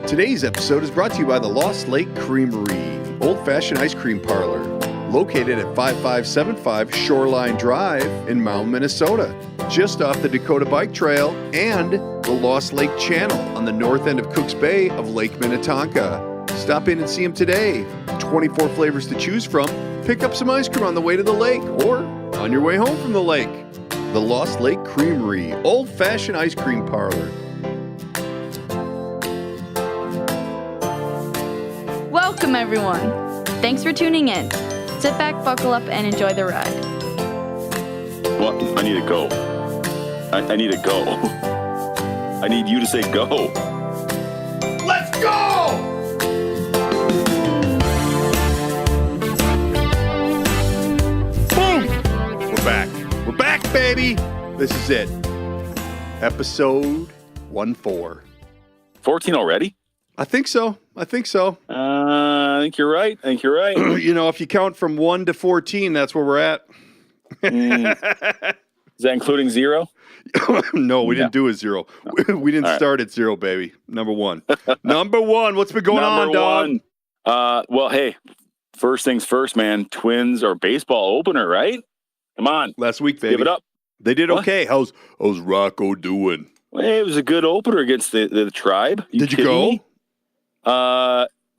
Today's episode is brought to you by the Lost Lake Creamery, old-fashioned ice cream parlor, located at 5575 Shoreline Drive in Mound, Minnesota, just off the Dakota Bike Trail and the Lost Lake Channel on the north end of Cooks Bay of Lake Minnetonka. Stop in and see them today. 24 flavors to choose from. Pick up some ice cream on the way to the lake or on your way home from the lake. The Lost Lake Creamery, old-fashioned ice cream parlor. Welcome, everyone. Thanks for tuning in. Sit back, buckle up, and enjoy the ride. What? I need to go. I need to go. I need you to say go. Let's go! Boom! We're back. We're back, baby! This is it. Episode 14. 14 already? I think so. I think you're right. You know, if you count from 1 to 14, that's where we're at. Is that including 0? No, we didn't do a 0. We didn't start at 0, baby. Number 1. Number 1. What's been going on, dog? Well, hey, first things first, man. Twins are baseball opener, right? Come on. Last week, baby. Give it up. They did okay. How's Rocco doing? Well, hey, it was a good opener against the Tribe. Did you go? Me?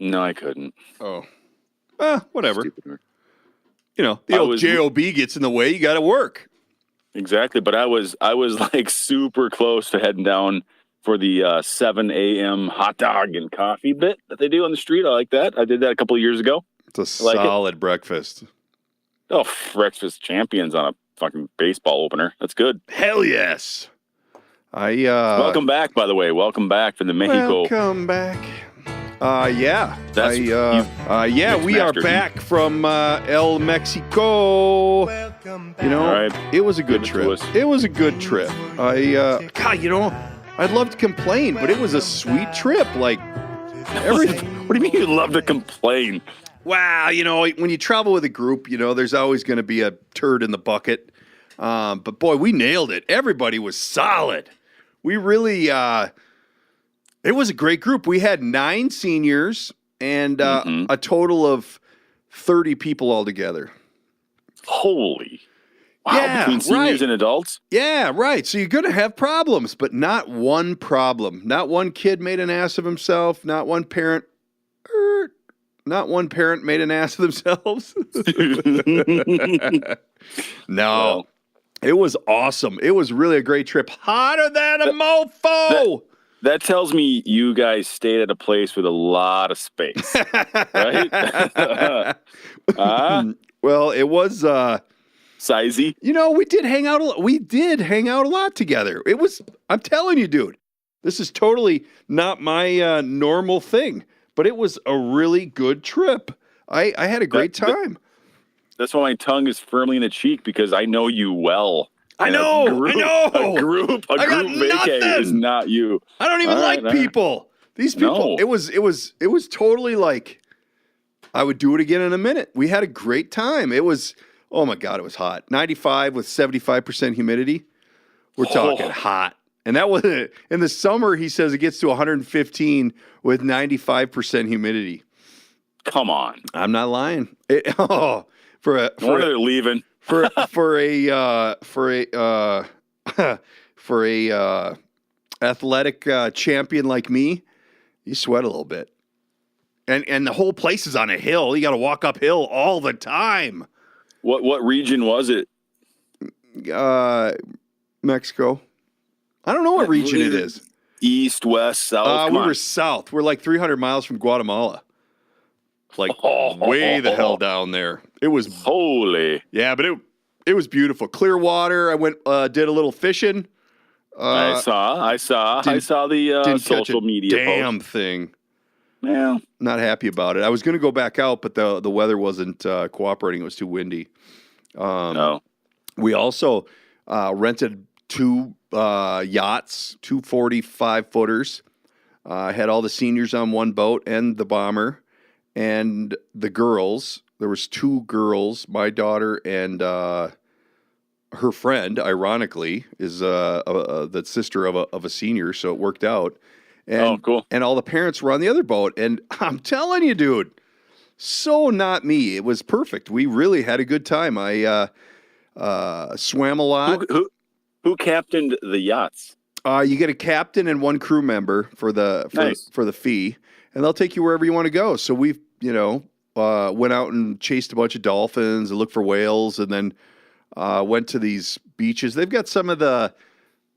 No, I couldn't. Oh. Whatever. Stupid. You know, the old JOB gets in the way. You got to work. Exactly, but I was like super close to heading down for the 7 a.m. hot dog and coffee bit that they do on the street. I like that. I did that a couple of years ago. It's a solid breakfast. Oh, breakfast champions on a fucking baseball opener. That's good. Hell yes. Welcome back, by the way. Welcome back to the Mexico. Welcome back. Yeah. Mixed we are Masters. back from El Mexico. Welcome back. You know, All right. it was a good Give it to trip. us. It was a good trip. God, you know, I'd love to complain, but it was a sweet trip. Like, everything. What do you mean you love to complain? Wow, you know, when you travel with a group, you know, there's always going to be a turd in the bucket. But boy, we nailed it. Everybody was solid. We really, it was a great group. We had 9 seniors and a total of 30 people altogether. Holy. Wow, Yeah, between seniors right. and adults? Yeah, right. So you're going to have problems, but not one problem. Not one kid made an ass of himself. Not one parent. Made an ass of themselves. No. Well, It was awesome. It was really a great trip. Hotter than a mofo. that tells me you guys stayed at a place with a lot of space, right? Well, it was, Sizey. you know, we did hang out a lot together. It was, I'm telling you, dude, this is totally not my normal thing, but it was a really good trip. I had a great time. That's why my tongue is firmly in the cheek, because I know you well. I And know. A group I got vacay nothing. is not you. I don't even All like right. people. These people. No. It was totally like I would do it again in a minute. We had a great time. It was, oh my God, it was hot. 95 with 75% humidity. We're talking hot. And that was in the summer. He says it gets to 115 with 95% humidity. Come on. I'm not lying. For No wonder they're leaving. a athletic champion like me, you sweat a little bit. And the whole place is on a hill. You got to walk uphill all the time. What region was it? Mexico. I don't know what region it is. East, west, south? We were south. We're like 300 miles from Guatemala. Like way the hell down there. It was Holy. yeah, but it was beautiful. Clear water. I went did a little fishing. I saw the Didn't catch social a media damn post. thing. Yeah. Not happy about it. I was going to go back out, but the weather wasn't cooperating. It was too windy. No. We also rented 2 yachts, 2 45-footers. Had all the seniors on one boat and the bomber. And the girls, there was 2 girls, my daughter and her friend, ironically, is the sister of a senior, so it worked out. And, cool. And all the parents were on the other boat. And I'm telling you, dude, so not me. It was perfect. We really had a good time. I swam a lot. Who captained the yachts? You get a captain and one crew member for the fee, and they'll take you wherever you want to go. So we, went out and chased a bunch of dolphins and looked for whales, and then went to these beaches. They've got some of the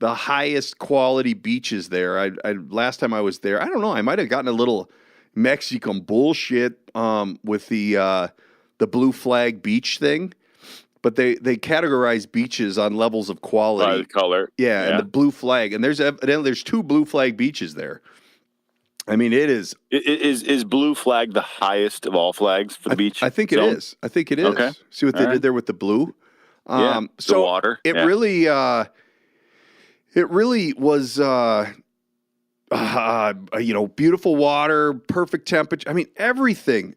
highest quality beaches there. I last time I was there, I don't know, I might have gotten a little Mexican bullshit with the blue flag beach thing. But they categorize beaches on levels of quality. By the color. Yeah, and the blue flag. And there's 2 blue flag beaches there. I mean, it is. Is blue flag the highest of all flags for the beach? I think it is. I think it is. Okay. See what they did there with the blue? The water. It really was, beautiful water, perfect temperature. I mean, everything.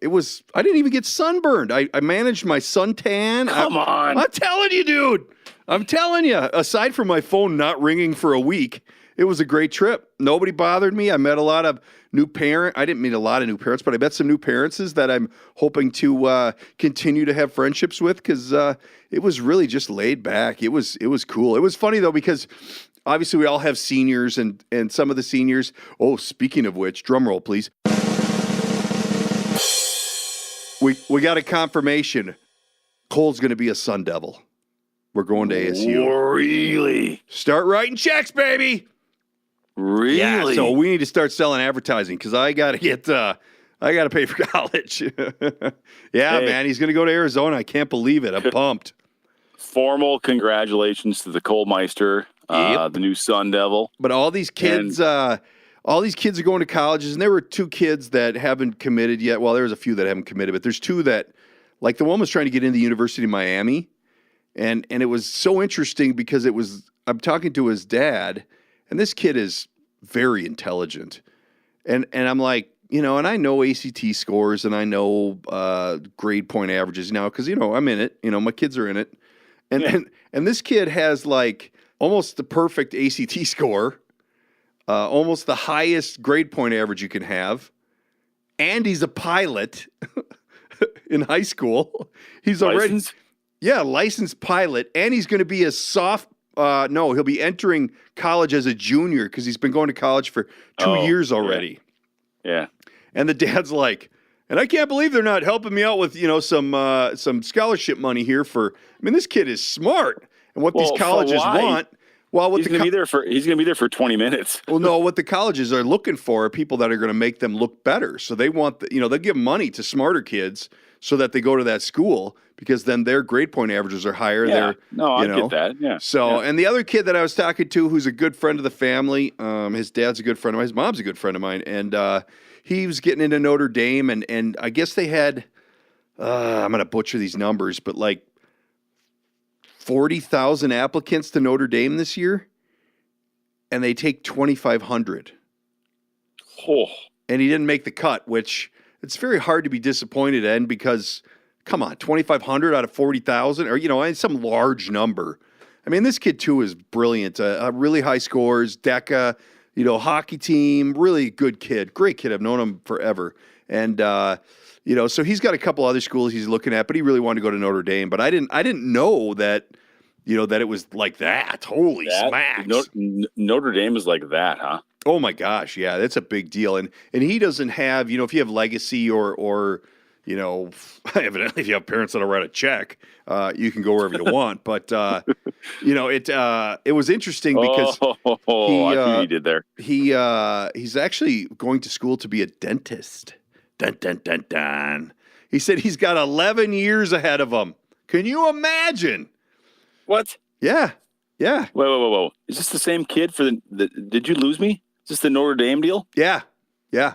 I didn't even get sunburned. I managed my suntan. Come on. I'm telling you, dude. I'm telling you. Aside from my phone not ringing for a week, it was a great trip. Nobody bothered me. I met a lot of new parents. I didn't meet a lot of new parents, but I met some new parents that I'm hoping to continue to have friendships with because it was really just laid back. It was cool. It was funny, though, because obviously we all have seniors, and some of the seniors, speaking of which, drum roll, please. We got a confirmation. Cole's going to be a Sun Devil. We're going to ASU. Really? Start writing checks, baby. Really? Yeah, so we need to start selling advertising because I got to pay for college. Man, he's going to go to Arizona. I can't believe it. I'm pumped. Formal congratulations to the Cole Meister, the new Sun Devil. But all these kids are going to colleges, and there were 2 kids that haven't committed yet. Well, there's a few that haven't committed, but there's 2 that, like the one was trying to get into the University of Miami, and it was so interesting because I'm talking to his dad, and this kid is very intelligent, and I'm like, and I know ACT scores, and I know grade point averages now because I'm in it. My kids are in it, and this kid has like almost the perfect ACT score, almost the highest grade point average you can have, and he's a pilot in high school. He's already licensed pilot, and he's going to be a he'll be entering college as a junior because he's been going to college for 2 years already. Yeah. And the dad's like, and I can't believe they're not helping me out with, some scholarship money here this kid is smart. And what these colleges want, he's going to be there for 20 minutes. Well, no, what the colleges are looking for are people that are going to make them look better. So they want, they give money to smarter kids so that they go to that school because then their grade point averages are higher. Yeah. I get that. Yeah. So, and the other kid that I was talking to, who's a good friend of the family, his dad's a good friend of mine, his mom's a good friend of mine, and he was getting into Notre Dame, and I guess they had, I'm going to butcher these numbers, but like 40,000 applicants to Notre Dame this year, and they take 2,500. Oh. And he didn't make the cut, which it's very hard to be disappointed in because, come on, 2,500 out of 40,000, or, some large number. I mean, this kid, too, is brilliant. Really high scores, DECA, hockey team, really good kid. Great kid. I've known him forever. And, so he's got a couple other schools he's looking at, but he really wanted to go to Notre Dame. But I didn't know that, that it was like that. Holy smacks. Notre Dame is like that, huh? Oh my gosh, yeah, that's a big deal. And he doesn't have, if you have legacy or evidently if you have parents that'll write a check, you can go wherever you want. But it was interesting because I see what he did there. He's actually going to school to be a dentist. Dun dun dun dun. He said he's got 11 years ahead of him. Can you imagine? What? Yeah. Yeah. Whoa. Is this the same kid for the did you lose me? Is this the Notre Dame deal? Yeah. Yeah.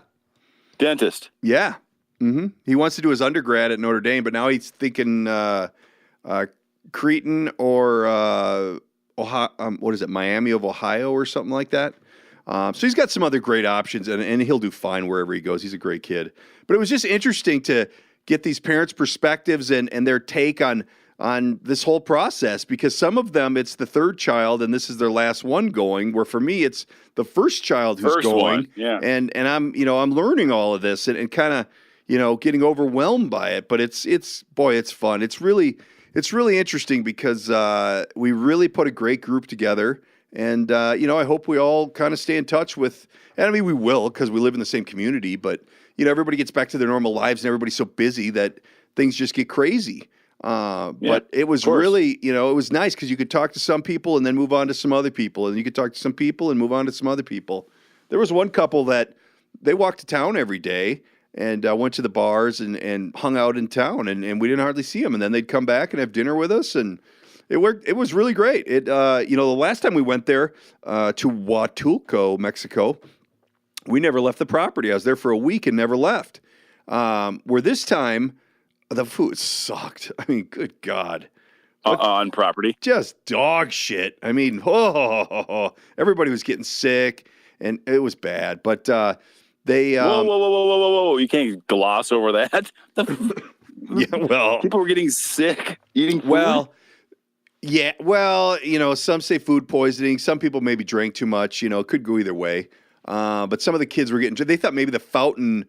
Dentist. Yeah. Mm-hmm. He wants to do his undergrad at Notre Dame, but now he's thinking Cretin or Ohio, what is it, Miami of Ohio or something like that. So he's got some other great options, and he'll do fine wherever he goes. He's a great kid. But it was just interesting to get these parents' perspectives and their take on on this whole process, because some of them it's the third child and this is their last one going, where for me it's the first child who's going. Yeah. And I'm, I'm learning all of this and kind of, getting overwhelmed by it, but it's fun. It's really interesting because we really put a great group together, and I hope we all kind of stay in touch with, and I mean we will because we live in the same community, but everybody gets back to their normal lives and everybody's so busy that things just get crazy. But it was really, it was nice because you could talk to some people and then move on to some other people, and you could talk to some people and move on to some other people. There was one couple that they walked to town every day and went to the bars and hung out in town, and we didn't hardly see them. And then they'd come back and have dinner with us, and it worked. It was really great. The last time we went there to Huatulco, Mexico, we never left the property. I was there for a week and never left. Where this time, the food sucked. I mean, good God. On property? Just dog shit. I mean, everybody was getting sick, and it was bad. But they... Whoa. You can't gloss over that. Yeah, well... People were getting sick eating food? Well, yeah, some say food poisoning. Some people maybe drank too much. It could go either way. But some of the kids were getting... They thought maybe the fountain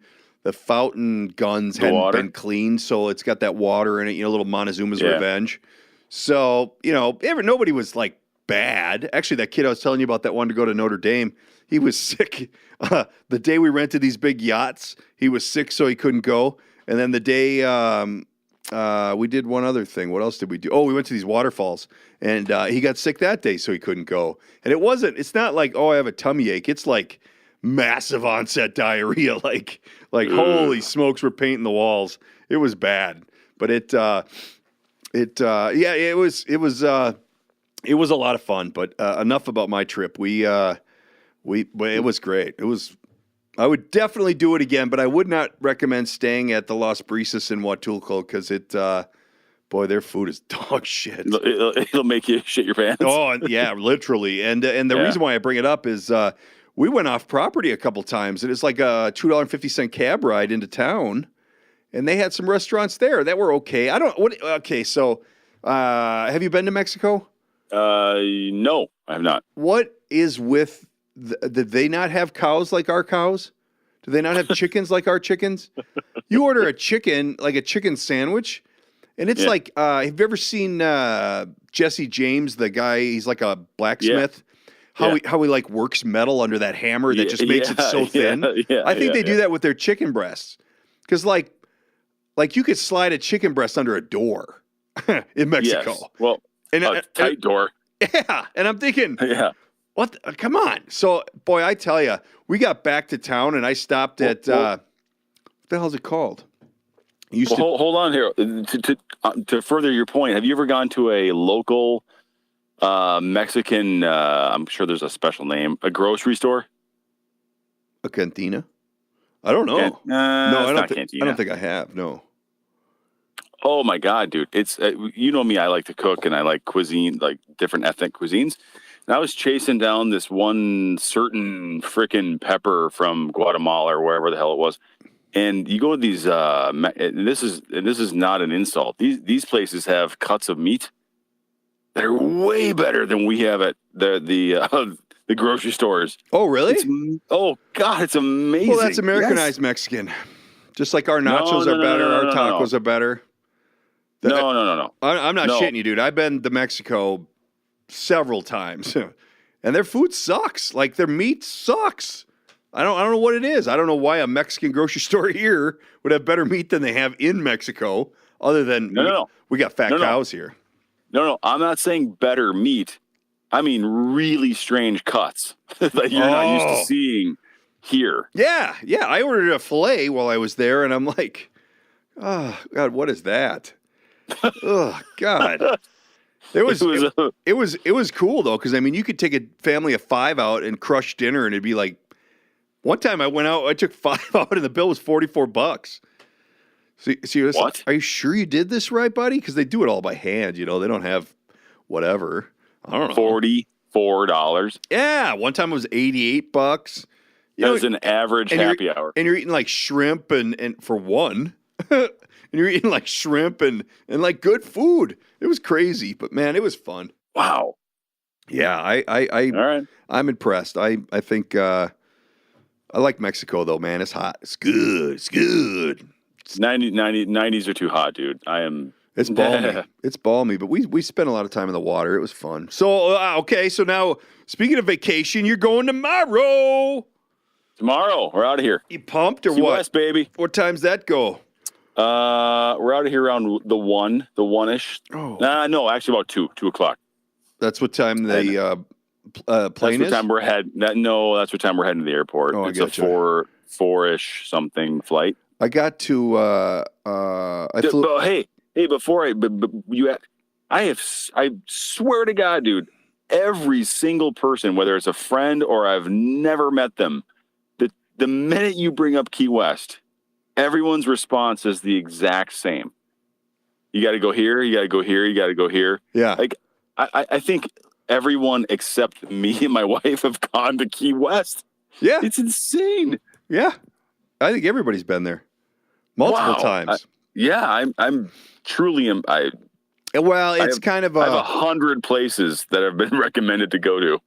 guns hadn't been cleaned, so it's got that water in it, a little Montezuma's Revenge. So, nobody was like bad. Actually, that kid I was telling you about that wanted to go to Notre Dame, he was sick. The day we rented these big yachts, he was sick, so he couldn't go. And then the day we did one other thing. What else did we do? Oh, we went to these waterfalls, and he got sick that day, so he couldn't go. And it's not like, I have a tummy ache. It's like massive onset diarrhea. Like holy smokes, we're painting the walls. It was bad, but it was a lot of fun. But enough about my trip. It was great. I would definitely do it again, but I would not recommend staying at the Las Brisas in Huatulco because their food is dog shit. It'll make you shit your pants. Oh yeah, literally. And the reason why I bring it up is we went off property a couple times, and it's like a $2.50 cab ride into town, and they had some restaurants there that were okay. So have you been to Mexico? No, I have not. What is with did they not have cows like our cows? Do they not have chickens like our chickens? You order a chicken, like a chicken sandwich, and it's like, have you ever seen Jesse James, the guy, he's like a blacksmith? How he like works metal under that hammer that just makes it so thin. I think they do that with their chicken breasts. Because like you could slide a chicken breast under a door in Mexico. Yes. Well, a tight door. Yeah. And I'm thinking, what? Come on. So, boy, I tell you, we got back to town and I stopped at, what the hell is it called? Hold on here. To further your point, have you ever gone to a local Mexican, I'm sure there's a special name, a grocery store? A cantina? I don't know. No, I don't think I have. No. Oh my God, dude. It's, you know me, I like to cook and I like cuisine, like different ethnic cuisines. And I was chasing down this one certain frickin' pepper from Guatemala or wherever the hell it was. And you go to these, and this is not an insult. These places have cuts of meat that are way better than we have at the grocery stores. Oh, really? Oh God, it's amazing. Well, that's Americanized Mexican. Just like our nachos are better, our tacos are better. No. I'm not shitting you, dude. I've been to Mexico several times, and their food sucks. Like their meat sucks. I don't know what it is. I don't know why a Mexican grocery store here would have better meat than they have in Mexico. Other than we got fat cows here. No, I'm not saying better meat. I mean really strange cuts that you're not used to seeing here. Yeah. I ordered a filet while I was there, and I'm like, oh God, what is that? Oh God. It was cool though, because I mean, you could take a family of 5 out and crush dinner, and it'd be like. One time I went out, I took 5 out, and the bill was $44. So what? Are you sure you did this right, buddy? Because they do it all by hand. They don't have whatever. I don't know. $44. Yeah, one time it was $88. That was an average happy hour. And you're eating like shrimp and for one. And and you're eating like shrimp and like good food. It was crazy, but man, it was fun. Wow. Yeah, All right. I'm impressed. I think I like Mexico though, man. It's hot. It's good. It's good. 90s are too hot, dude. It's balmy. It's balmy, but we spent a lot of time in the water. It was fun. So okay, so now speaking of vacation, you're going tomorrow. Tomorrow, we're out of here. You pumped or Key what? West, baby. What time's that go? We're out of here around the one-ish. Oh. No, actually about 2 o'clock. That's what time the plane That's what is? time we're heading. That's what time we're heading to the airport. Oh, it's I a gotcha. four-ish something flight. I got to I flew. But hey, before I swear to God, dude, every single person, whether it's a friend or I've never met them, the minute you bring up Key West, everyone's response is the exact same. You got to go here. You got to go here. You got to go here. Yeah. Like I think everyone except me and my wife have gone to Key West. Yeah. It's insane. Yeah. I think everybody's been there multiple times. I'm truly Well, it's kind of I have 100 places that have been recommended to go to.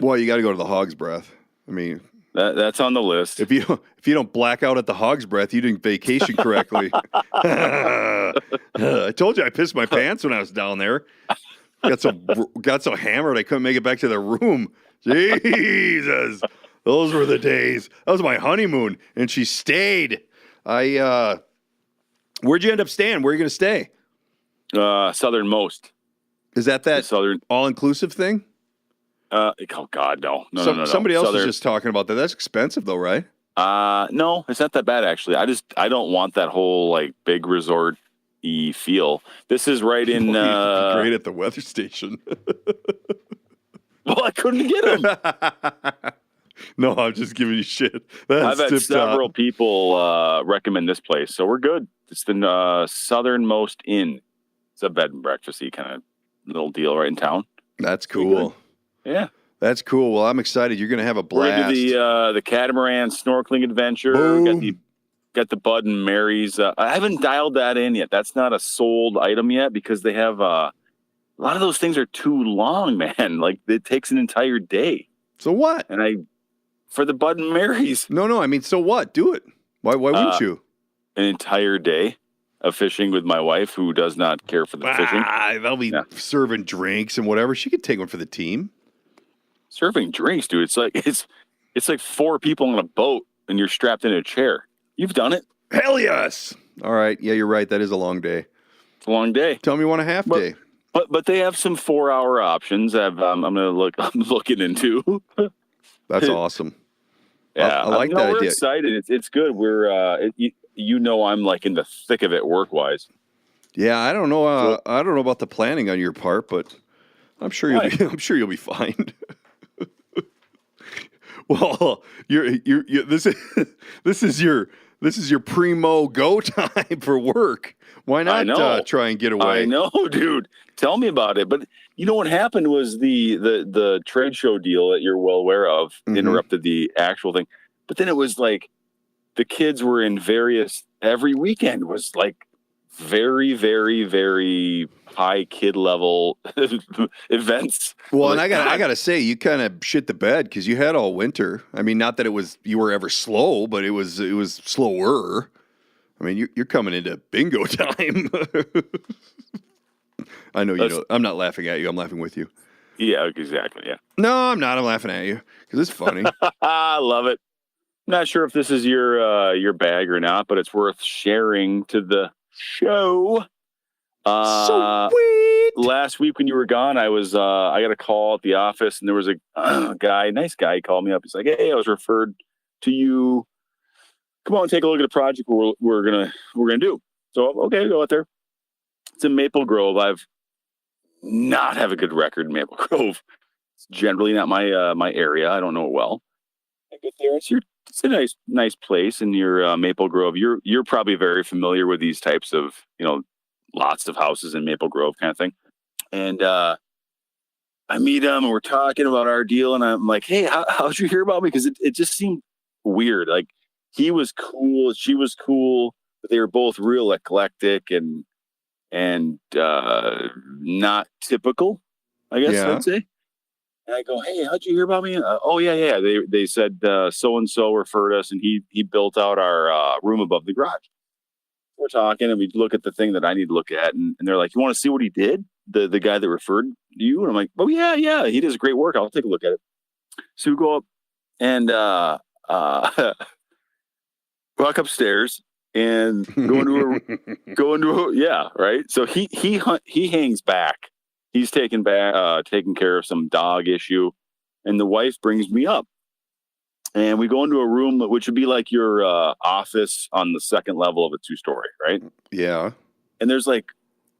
well, you got to go to the Hog's Breath. I mean, that's on the list. if you don't black out at the Hog's Breath, you didn't vacation correctly. I told you I pissed my pants when I was down there. Got so hammered I couldn't make it back to the room. Jesus, those were the days. That was my honeymoon, and she stayed. Where'd you end up staying? Where are you going to stay? Southernmost. Is that Southern all-inclusive thing? Oh God, no. Somebody else Southern. was just talking about that. That's expensive though, right? No, it's not that bad actually. I don't want that whole like big resort-y feel. This is right in great at the weather station. Well, I couldn't get them. No, I'm just giving you shit. That's I've had several top. people recommend this place, so we're good. It's the Southernmost Inn. It's a bed and breakfasty kind of little deal right in town. That's cool. Yeah. That's cool. Well, I'm excited. You're going to have a We're blast. into the catamaran snorkeling adventure. Boom. Got the Bud and Mary's. I haven't dialed that in yet. That's not a sold item yet because they have a lot of those things are too long, man. Like it takes an entire day. So what? And for the Bud and Mary's. No. I mean, so what? Do it. Why wouldn't you? An entire day of fishing with my wife, who does not care for the fishing. They'll be serving drinks and whatever. She could take one for the team. Serving drinks, dude. It's like 4 people on a boat and you're strapped in a chair. You've done it. Hell yes. All right. Yeah, you're right. That is a long day. It's a long day. Tell me one a half day. But they have some 4-hour options. I'm looking into. That's awesome. Yeah, I like that we're idea. Excited. It's good. We're I'm like in the thick of it work wise. Yeah, I don't know. I don't know about the planning on your part, but I'm sure you'll be fine. Well, this is your primo go time for work. Why not try and get away? I know, dude. Tell me about it. But you know what happened was the trade show deal that you're well aware of interrupted the actual thing. But then it was like the kids were in every weekend was like very, very, very high kid level events. Well, and I gotta say, you kind of shit the bed because you had all winter. I mean, not that you were ever slow, but it was slower. I mean, you're coming into bingo time. I know you know. I'm not laughing at you. I'm laughing with you. Yeah, exactly. Yeah. No, I'm not. I'm laughing at you because it's funny. I love it. I'm not sure if this is your bag or not, but it's worth sharing to the show. Sweet. Last week when you were gone, I got a call at the office, and there was a nice guy, called me up. He's like, "Hey, I was referred to you. Come on, take a look at a project we're gonna do." So okay, go out there. It's in Maple Grove. I've not have a good record in Maple Grove. It's generally not my area. I don't know it well. I get there. It's a nice place in your Maple Grove. You're probably very familiar with these types of lots of houses in Maple Grove kind of thing. And I meet him and we're talking about our deal, and I'm like, "Hey, how'd you hear about me?" Because it just seemed weird. Like he was cool, she was cool. but they were both real eclectic and not typical, I guess I'd say. And I go, hey, how'd you hear about me? Oh yeah. They said so and so referred us, and he built out our room above the garage. We're talking, and we look at the thing that I need to look at, and they're like, you want to see what he did? The guy that referred you? And I'm like, oh yeah, he does great work. I'll take a look at it. So we go up and walk upstairs and go into a yeah, right. So he hangs back. He's taking care of some dog issue, and the wife brings me up, and we go into a room which would be like your office on the second level of a 2-story, right? Yeah. And there's like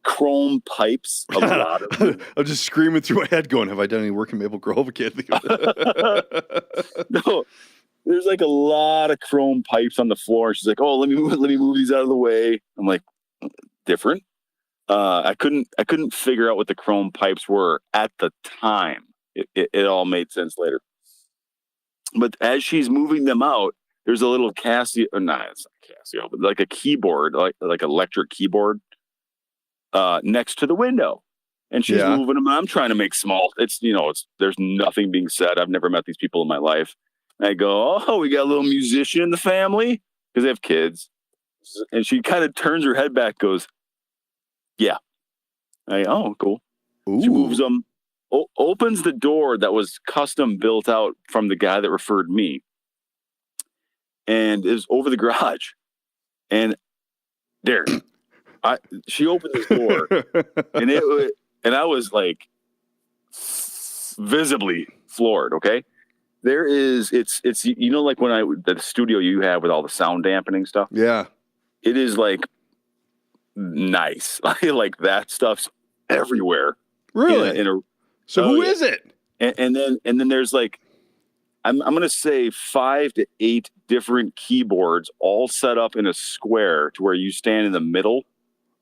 chrome pipes. A lot of them. I'm just screaming through my head, going, "Have I done any work in Maple Grove?" I can't think of it. No, there's like a lot of chrome pipes on the floor. She's like, "Oh, let me move these out of the way." I'm like, different. I couldn't figure out what the chrome pipes were at the time. It all made sense later. But as she's moving them out, there's a little Casio. Nah, it's not Casio, but like a keyboard, like electric keyboard, next to the window. And she's moving them. I'm trying to make small. There's nothing being said. I've never met these people in my life. And I go, oh, we got a little musician in the family because they have kids. And she kind of turns her head back, goes, yeah. Oh, cool. Ooh. She moves them, opens the door that was custom built out from the guy that referred me, and is over the garage. And there, she opened this door, and I was like visibly floored. Okay, it's like when the studio you have with all the sound dampening stuff. Yeah, it is like nice. Like that stuff's everywhere. Really? Who is it? And then there's like, I'm gonna say 5 to 8 different keyboards all set up in a square to where you stand in the middle.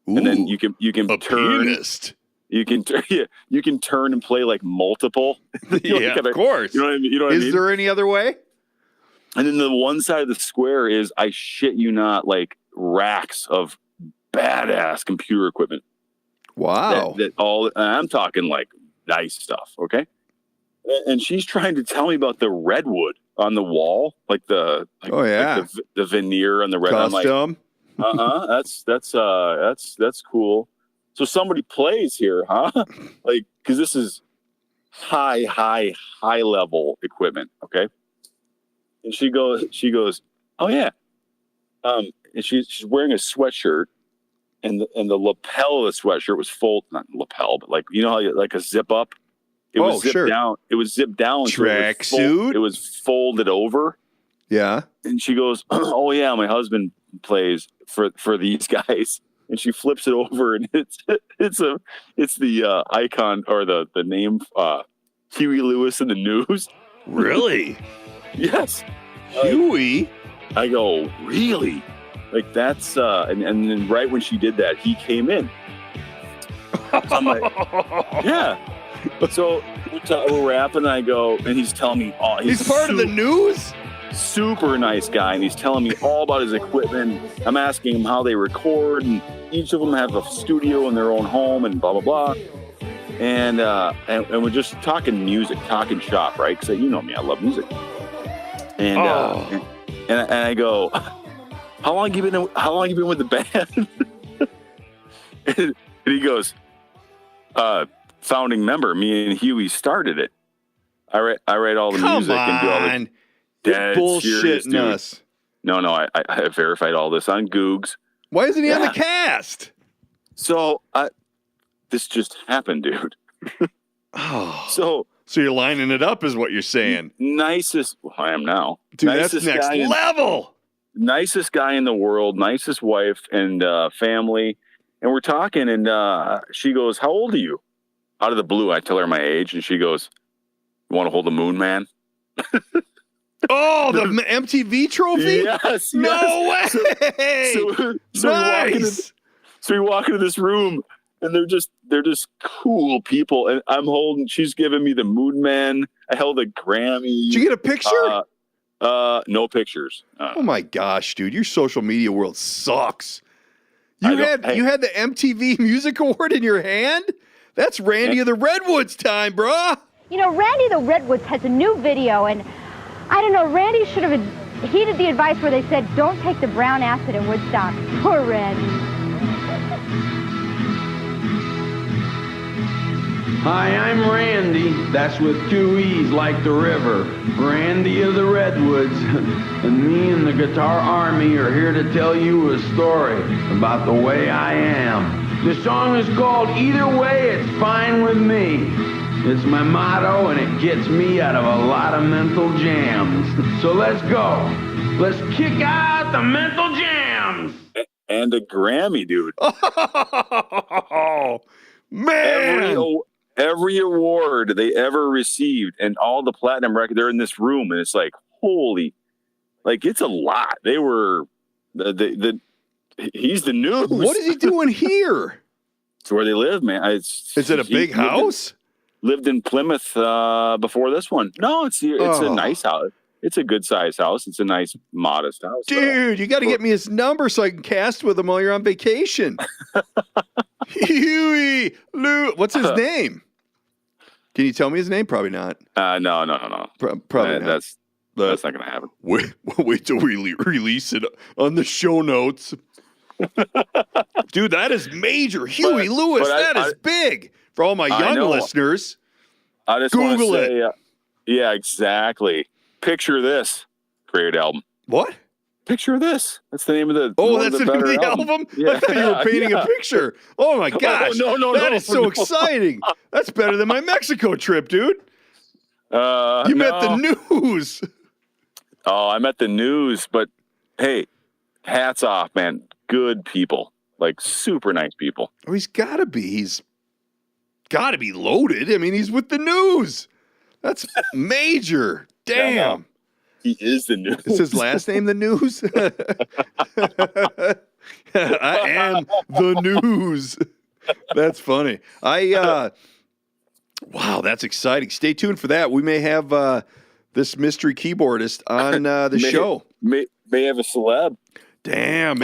Ooh, and then you can turn. Pianist. You can turn and play like multiple. Yeah, of course. You know what I mean? Is there any other way? And then the one side of the square is, I shit you not, like racks of badass computer equipment. Wow. I'm talking like nice stuff. Okay. And she's trying to tell me about the redwood on the wall, like the veneer on the red. Custom. I'm like, that's cool. So somebody plays here, huh? Like, because this is high level equipment. Okay. And she goes, oh yeah. And she's wearing a sweatshirt. And the lapel of the sweatshirt was not lapel, but like, how like a zip up. It was zipped down. It was zipped down. Tracksuit. It was folded over. Yeah. And she goes, "Oh yeah, my husband plays for these guys." And she flips it over, and it's the icon or the name Huey Lewis in the news. Really? Yes. Huey. I go, really? Like that's and then right when she did that, he came in. I'm like, yeah. So we're rapping, and I go, and he's telling me, oh, he's part of the news. Super nice guy, and he's telling me all about his equipment. I'm asking him how they record, and each of them have a studio in their own home, and blah blah blah. And we're just talking music, talking shop, right? Because you know me, I love music. And I go, How long you been with the band? And he goes, founding member. Me and Huey started it. I write all the music and do all the dead bullshitting us. No, I verified all this on Googs. Why isn't he on the cast? So this just happened, dude. So you're lining it up, is what you're saying. I am now. Dude, that's next level. Nicest guy in the world, nicest wife and family. And we're talking, and she goes, how old are you? Out of the blue, I tell her my age, and she goes, you want to hold the moon, man? Oh, the MTV trophy? Yes. No way. So nice. we walk into this room, and they're just cool people. And she's giving me the moon man. I held a Grammy. Did you get a picture? No pictures. Oh my gosh, dude, your social media world sucks. You had the MTV Music Award in your hand? That's Randy of the Redwoods time, bruh. You know, Randy of the Redwoods has a new video, and I don't know, Randy should have heeded the advice where they said, don't take the brown acid at Woodstock. Poor Randy. Hi, I'm Randy. That's with 2 E's like the river. Randy of the Redwoods. And me and the Guitar Army are here to tell you a story about the way I am. The song is called Either Way, It's Fine With Me. It's my motto, and it gets me out of a lot of mental jams. So let's go. Let's kick out the mental jams. And a Grammy, dude. Oh, man. Every award they ever received and all the platinum records, they're in this room, and it's like, holy, like, it's a lot. They were he's the news. What is he doing here? It's where they live, man. Is it a big house? Lived in Plymouth before this one. No, it's a nice house. It's a good sized house. It's a nice, modest house. Dude, you got to get me his number so I can cast with him while you're on vacation. Huey Lewis. What's his name? Can you tell me his name? Probably not. No. Probably not. That's not going to happen. Wait till we release it on the show notes. Dude, that is major. Huey Lewis, that is big. For all my young listeners, I just Google it. Yeah, exactly. Picture this. Great album. What? Picture this. That's the name of the. Oh, that's the name of the album? Yeah. I thought you were painting a picture. Oh my gosh. No. That is so exciting. That's better than my Mexico trip, dude. You met the news. Oh, I met the news, but hey, hats off, man. Good people. Like, super nice people. Oh, he's got to be. He's got to be loaded. I mean, he's with the news. That's major. Damn. Yeah, he is the news. Is his last name the news? I am the news. That's funny. Wow, that's exciting. Stay tuned for that. We may have this mystery keyboardist on the show. May have a celeb. Damn.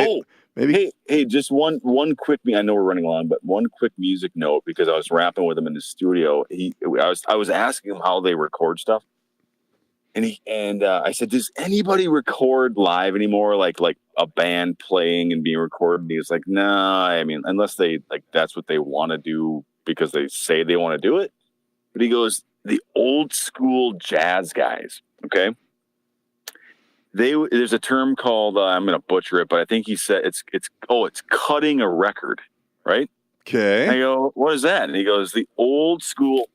Maybe. Hey, just one quick. I know we're running long, but one quick music note, because I was rapping with him in the studio. I was asking him how they record stuff, and I said, "Does anybody record live anymore? Like a band playing and being recorded?" And he was like, "No, I mean, unless they that's what they want to do because they say they want to do it." But he goes, "The old school jazz guys, okay." There's a term called I'm going to butcher it, but I think he said it's cutting a record, right? Okay. And I go, what is that? And he goes, the old school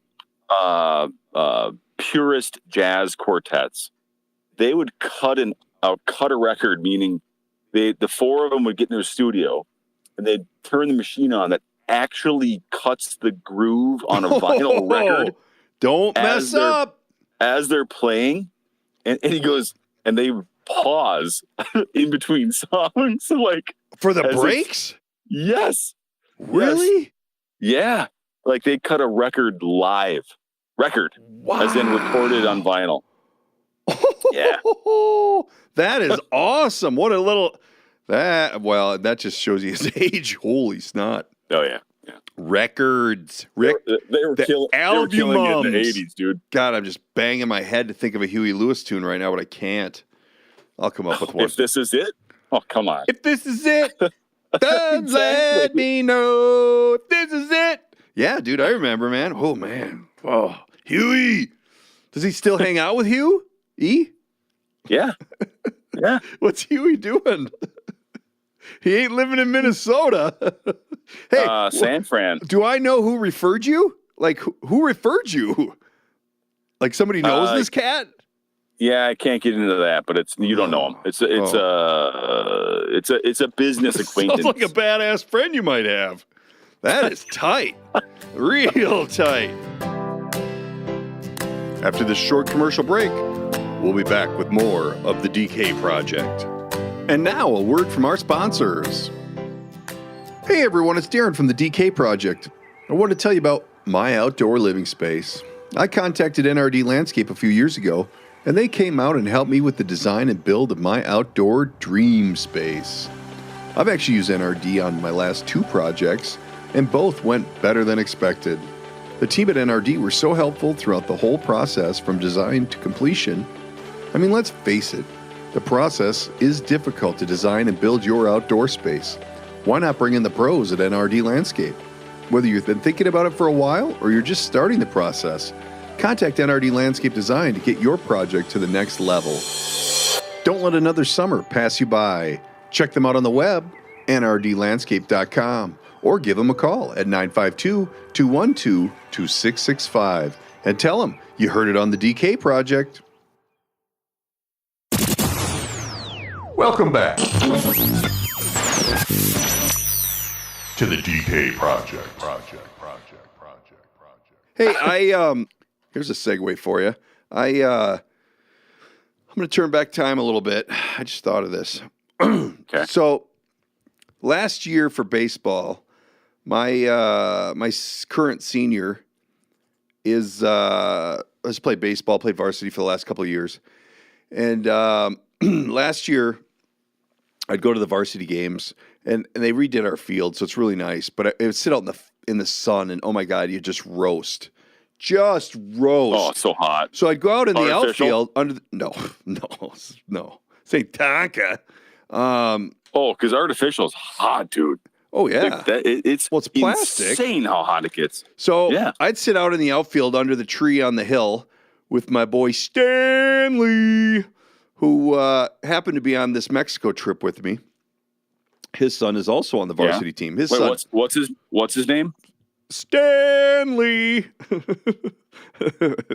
purist jazz quartets. They would cut a record, meaning the four of them would get in their studio and they'd turn the machine on that actually cuts the groove on a vinyl record. Don't mess up as they're playing, and he goes. And they pause in between songs, like for the breaks. Yes. Really? Yes. Yeah. Like they cut a record live. Wow. As in recorded on vinyl. Yeah. That is awesome. What a little that just shows you his age. Holy snot. Oh yeah. Yeah. Records. They were killing it in the 80s, dude. God, I'm just banging my head to think of a Huey Lewis tune right now, but I can't. I'll come up with one. If this is it? Oh, come on. If this is it, then let me know. If this is it. Yeah, dude, I remember, man. Oh, man. Oh, Huey. Does he still hang out with Hugh? E? Yeah. Yeah. What's Huey doing? He ain't living in Minnesota. Hey, San Fran. Do I know who referred you? Like, who referred you? Like somebody knows this cat? Yeah, I can't get into that, but you don't know him. It's a business acquaintance. Sounds like a badass friend you might have. That is tight. Real tight. After this short commercial break, we'll be back with more of the DK Project. And now a word from our sponsors. Hey everyone, it's Darren from the DK Project. I want to tell you about my outdoor living space. I contacted NRD Landscape a few years ago, and they came out and helped me with the design and build of my outdoor dream space. I've actually used NRD on my last 2 projects, and both went better than expected. The team at NRD were so helpful throughout the whole process from design to completion. I mean, let's face it, the process is difficult to design and build your outdoor space. Why not bring in the pros at NRD Landscape? Whether you've been thinking about it for a while or you're just starting the process, contact NRD Landscape Design to get your project to the next level. Don't let another summer pass you by. Check them out on the web, nrdlandscape.com, or give them a call at 952-212-2665 and tell them you heard it on the DK Project. Welcome back to the DK Project. Hey, here's a segue for you. I'm going to turn back time a little bit. I just thought of this. Okay. So last year for baseball, my current senior has played baseball, played varsity for the last couple of years. And last year I'd go to the varsity games and they redid our field, so it's really nice. But it would sit out in the sun, and oh my God, you just roast. Just roast. Oh, it's so hot. So I'd go out in the Artificial? outfield under no. St. Tonka. Because artificial is hot, dude. Oh yeah. Like it's plastic. Insane how hot it gets. So yeah. I'd sit out in the outfield under the tree on the hill with my boy Stanley, who happened to be on this Mexico trip with me. His son is also on the varsity team. His son, what's his name? Stanley.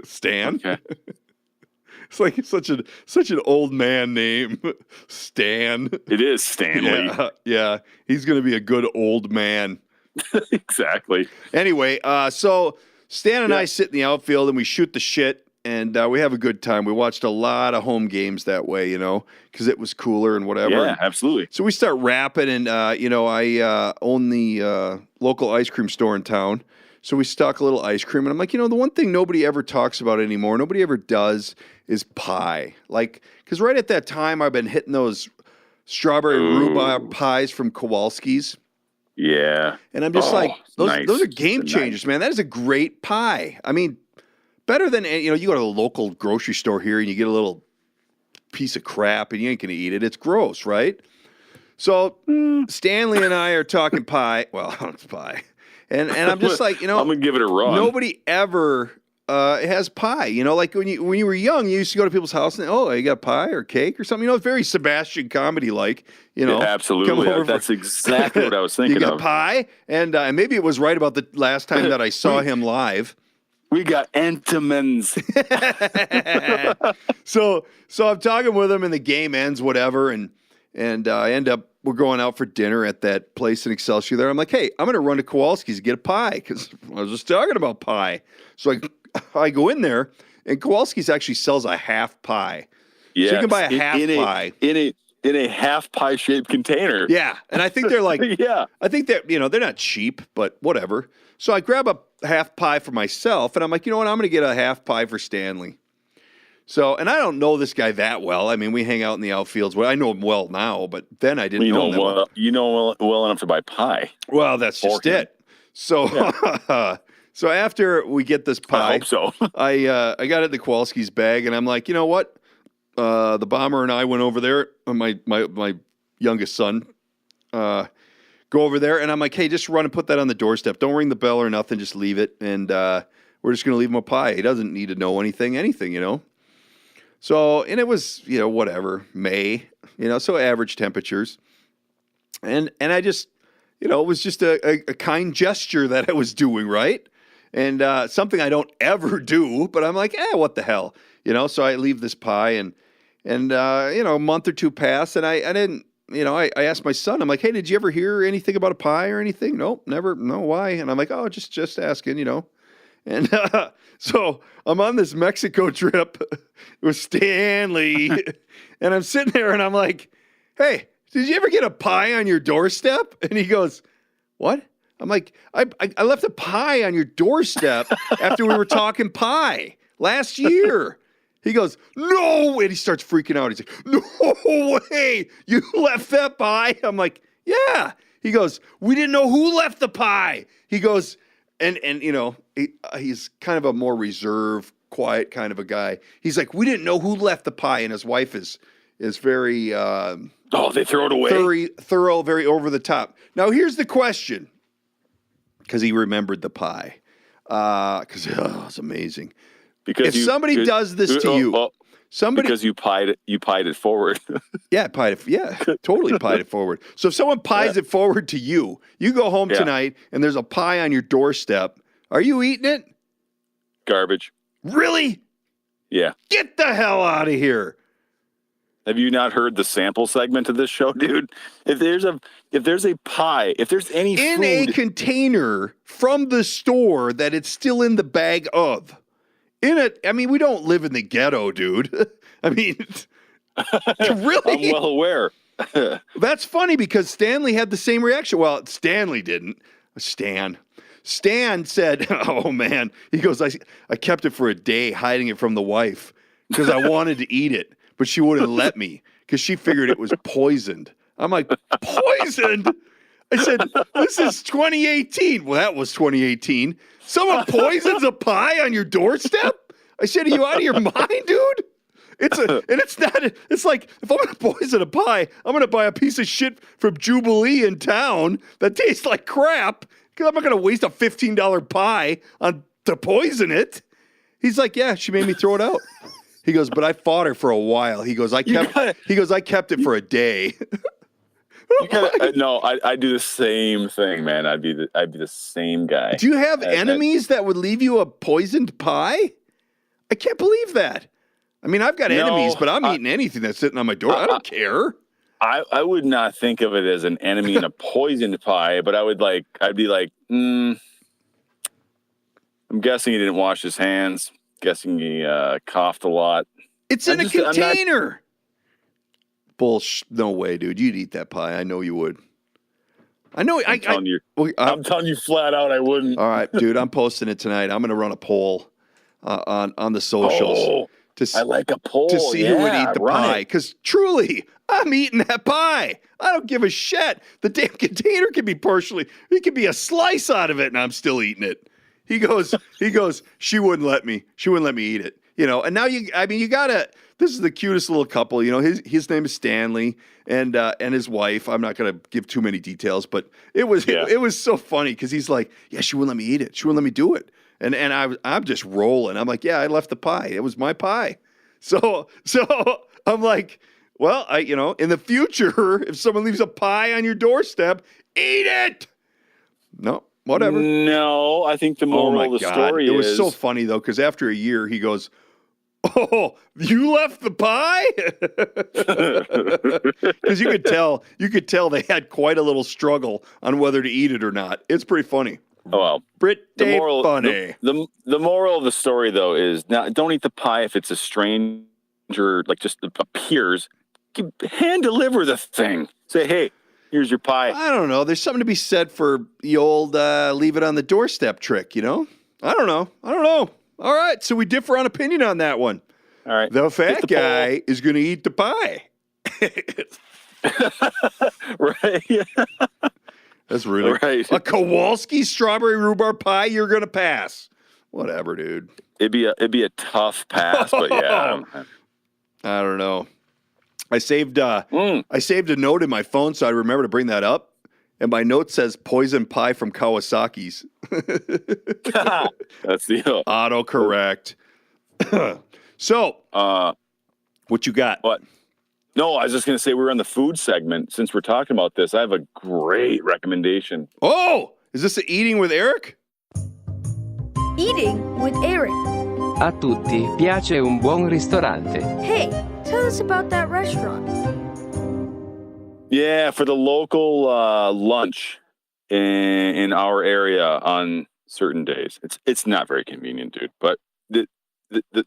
Stan. Okay. It's like such an old man name, Stan. It is Stanley. Yeah. He's going to be a good old man. Exactly. Anyway, so Stan and I sit in the outfield and we shoot the shit, and we have a good time. We watched a lot of home games that way, because it was cooler and whatever. Yeah, absolutely. So we start rapping, and I own the local ice cream store in town. So we stock a little ice cream, and I'm like, the one thing nobody ever talks about anymore, nobody ever does, is pie. Like, because right at that time, I've been hitting those strawberry rhubarb pies from Kowalski's. Yeah. And I'm just those are game Nice. changers, man. That is a great pie. I mean, better than, you go to the local grocery store here and you get a little piece of crap and you ain't going to eat it. It's gross, right? So Stanley and I are talking pie. Well, it's pie. And I'm just like, I'm going to give it a run. Nobody ever has pie. Like when you were young, you used to go to people's house and, you got pie or cake or something. It's very Sebastian comedy-like, Yeah, absolutely. That's exactly what I was thinking of. You got of. pie, and maybe it was right about the last time that I saw him live. We got Entenmann's. So I'm talking with him, and the game ends, whatever, and I end up, we're going out for dinner at that place in Excelsior there. I'm like, hey, I'm going to run to Kowalski's and get a pie, because I was just talking about pie. So I go in there, and Kowalski's actually sells a half pie. Yeah, so you can buy a half pie. In a half pie shaped container. Yeah, and I think they're like, yeah. I think that, they're not cheap, but whatever. So I grab a half pie for myself, and I'm like, you know what, I'm going to get a half pie for Stanley. So, and I don't know this guy that well. I mean, we hang out in the outfields. Well, I know him well now, but then I didn't know him that well. You know well enough to buy pie. Well, that's just it. So, so after we get this pie, I hope so. I got it in the Kowalski's bag, and I'm like, you know what? The bomber and I went over there. My youngest son, go over there, and I'm like, hey, just run and put that on the doorstep. Don't ring the bell or nothing. Just leave it, and we're just gonna leave him a pie. He doesn't need to know anything. So, and it was, whatever, May, so average temperatures. And I just, it was just a kind gesture that I was doing, right? And something I don't ever do, but I'm like, what the hell? So I leave this pie, and a month or two pass, and I didn't, I asked my son, I'm like, hey, did you ever hear anything about a pie or anything? Nope, never, no, why? And I'm like, oh, just asking, And so I'm on this Mexico trip with Stanley, and I'm sitting there, and I'm like, hey, did you ever get a pie on your doorstep? And he goes, what? I'm like, I left a pie on your doorstep after we were talking pie last year. He goes, no, and he starts freaking out. He's like, no way, you left that pie? I'm like, yeah. He goes, we didn't know who left the pie. He goes, and you know, he's kind of a more reserved, quiet kind of a guy. He's like, we didn't know who left the pie, and his wife is very they throw it away. very thorough, very over the top. Now here's the question, because he remembered the pie, because it's amazing. Because if somebody does this to you, because you pied it forward. Totally pied it forward. So if someone pies it forward to you, you go home tonight and there's a pie on your doorstep. Are you eating it? Garbage. Really? Yeah. Get the hell out of here. Have you not heard the sample segment of this show, dude? If there's a pie, if there's any in food a container from the store that it's still in the bag of. I mean, we don't live in the ghetto, dude. I mean, really? I'm well aware. That's funny because Stanley had the same reaction. Well, Stanley didn't. Stan said, oh man, he goes, I kept it for a day, hiding it from the wife because I wanted to eat it, but she wouldn't let me because she figured it was poisoned. I'm like, poisoned? I said, this is 2018. Well, that was 2018. Someone poisons a pie on your doorstep? I said, are you out of your mind, dude? It's like, if I'm going to poison a pie, I'm going to buy a piece of shit from Jubilee in town that tastes like crap because I'm not going to waste a $15 pie to poison it. He's like, yeah, she made me throw it out. He goes, but I fought her for a while. He goes, I kept it for a day. I do the same thing, man. I'd be the same guy. Do you have enemies that would leave you a poisoned pie? I can't believe that. I mean, I've got enemies, but I'm eating anything that's sitting on my door. I don't care. I would not think of it as an enemy in a poisoned pie, but I'd be like, I'm guessing he didn't wash his hands. Guessing he coughed a lot. It's in a container. Bullshit. No way, dude. You'd eat that pie. I know you would. I know. I'm telling you flat out I wouldn't. All right, dude. I'm posting it tonight. I'm going to run a poll on the socials. I like a poll. To see who would eat the pie. Because truly, I'm eating that pie. I don't give a shit. The damn container can be it could be a slice out of it, and I'm still eating it. He goes, she wouldn't let me. She wouldn't let me eat it. You know, and now you gotta, this is the cutest little couple. You know, his name is Stanley and his wife. I'm not going to give too many details, but it was so funny because he's like, yeah, she wouldn't let me eat it. She wouldn't let me do it. And I'm just rolling. I'm like, yeah, I left the pie. It was my pie. So I'm like, well, in the future, if someone leaves a pie on your doorstep, eat it. No, whatever. No, I think the moral of the story is. It was so funny though, because after a year, he goes, oh, you left the pie? Because you could tell they had quite a little struggle on whether to eat it or not. It's pretty funny. Oh, well. Pretty funny. The moral of the story, though, is don't eat the pie if it's a stranger, like just appears. Hand deliver the thing. Say, hey, here's your pie. I don't know. There's something to be said for the old leave it on the doorstep trick, you know? I don't know. All right, so we differ on opinion on that one. All right. The fat guy is going to eat the pie. Right. That's really right. A Kowalski strawberry rhubarb pie. You're going to pass. Whatever, dude. It'd be a tough pass, but yeah. I don't know. I saved a note in my phone, so I remember to bring that up. And my note says poison pie from Kawasaki's. That's the autocorrect. So, what you got? What? No, I was just going to say we're on the food segment. Since we're talking about this, I have a great recommendation. Oh, is this the Eating with Eric? Eating with Eric. A tutti piace un buon ristorante. Hey, tell us about that restaurant. Yeah, for the local lunch in our area on certain days. It's not very convenient, dude. But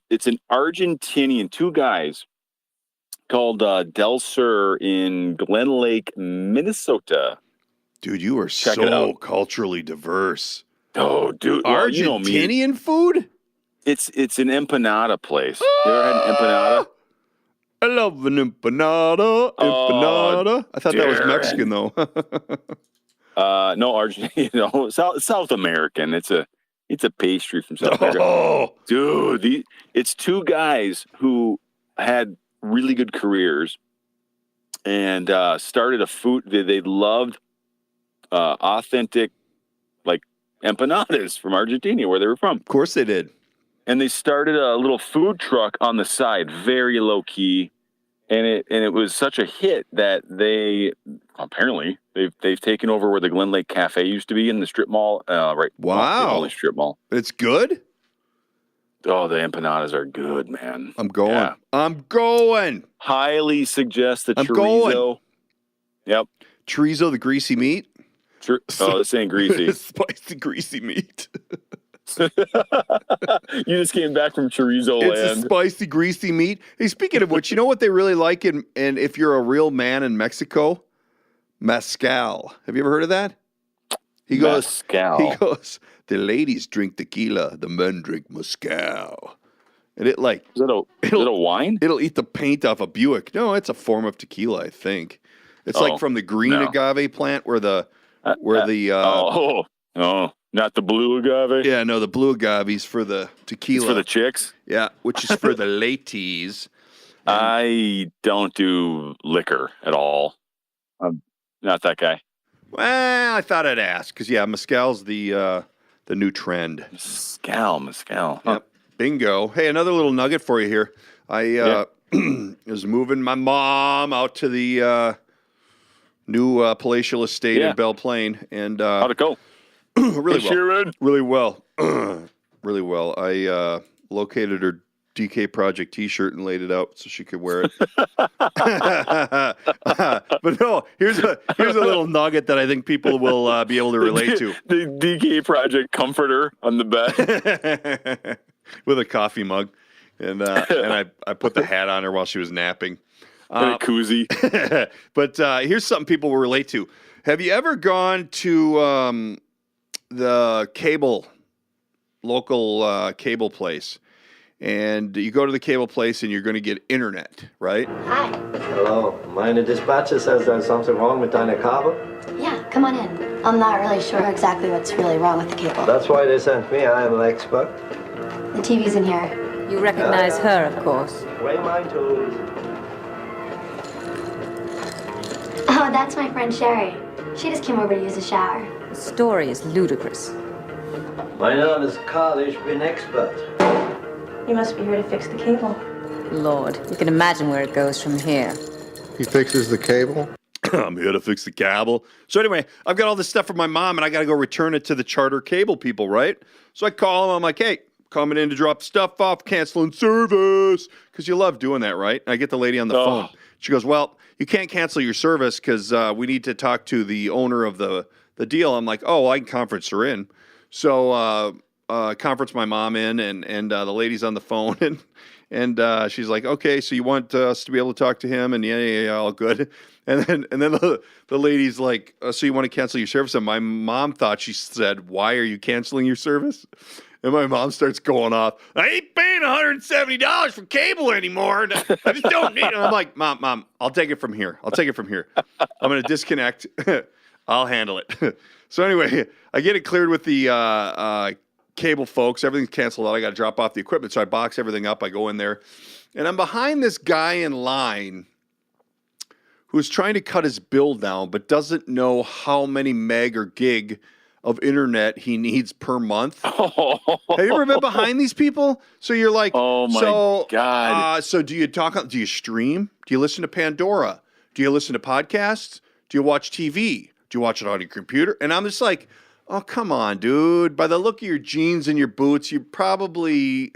it's an Argentinian, two guys called Del Sur in Glen Lake, Minnesota. Dude, you are so culturally diverse. Oh, dude. Argentinian food? It's an empanada place. You ever had an empanada? I love an empanada. Empanada. I thought that was Darren. Mexican though. No, Argentina. No, South American. It's a pastry from South America. Oh, Dude, it's two guys who had really good careers and started a food. They loved authentic, like empanadas from Argentina, where they were from. of course they did. And they started a little food truck on the side, very low key, and it was such a hit that they've taken over where the Glen Lake Cafe used to be in the strip mall. Right. Wow. The only strip mall. It's good. Oh, the empanadas are good, man. I'm going. Yeah. I'm going. Highly suggest the I'm chorizo. going. Yep. Chorizo, the greasy meat. Oh, this ain't greasy. Spicy greasy meat. You just came back from chorizo It's a land. spicy greasy meat. Hey, speaking of which, you know what they really like and if you're a real man in Mexico? Mezcal. Have you ever heard of that? He goes, the ladies drink tequila, the men drink mezcal. And it like Is it a wine? it'll eat the paint off a Buick. No, it's a form of tequila, I think. It's like from the green agave plant where the not the blue agave. yeah, no, the blue agave's for the tequila. It's for the chicks. Yeah, which is for the ladies. I don't do liquor at all. I'm not that guy. Well, I thought I'd ask because mezcal's the new trend. Mezcal. Huh. Yep. Bingo. Hey, another little nugget for you here. I was moving my mom out to the new palatial estate in Belle Plaine, and How'd it go? really well. Really well. I located her DK Project T-shirt and laid it out so she could wear it. But no, here's a little nugget that I think people will be able to relate to. The DK Project comforter on the bed with a coffee mug, and I put the hat on her while she was napping. And a koozie. But here's something people will relate to. Have you ever gone to the local cable place? And you go to the cable place and you're going to get internet, right? Hi. Hello. Meine dispatcher says there's something wrong with deine Kabel. Yeah, come on in. I'm not really sure exactly what's really wrong with the cable. That's why they sent me. I am an expert. The TV's in here. You recognize her, of course. Weigh mine too. Oh, that's my friend Sherry. She just came over to use the shower. The story is ludicrous. My name is Carl. Ich bin expert. You must be here to fix the cable. Lord, you can imagine where it goes from here. He fixes the cable? I'm here to fix the cable. So anyway, I've got all this stuff from my mom, and I got to go return it to the charter cable people, right? So I call them. I'm like, hey, coming in to drop the stuff off, canceling service. Because you love doing that, right? And I get the lady on the phone. She goes, well, you can't cancel your service because we need to talk to the owner of the deal. I'm like, oh, well, I can conference her in. So conference my mom in, and the lady's on the phone, and she's like, okay, so you want us to be able to talk to him, and yeah, all good. And then the lady's like, so you want to cancel your service? And my mom thought she said, why are you canceling your service? And my mom starts going off, I ain't paying $170 for cable anymore. I just don't need it. And I'm like, Mom, I'll take it from here. I'm going to disconnect. I'll handle it. So anyway, I get it cleared with the cable folks. Everything's canceled out. I got to drop off the equipment. So I box everything up. I go in there. And I'm behind this guy in line who's trying to cut his bill down, but doesn't know how many meg or gig of internet he needs per month. Have you ever been behind these people? So you're like, oh my God. So do you stream? Do you listen to Pandora? Do you listen to podcasts? Do you watch TV? Do you watch it on your computer? And I'm just like, oh, come on, dude. By the look of your jeans and your boots, you probably,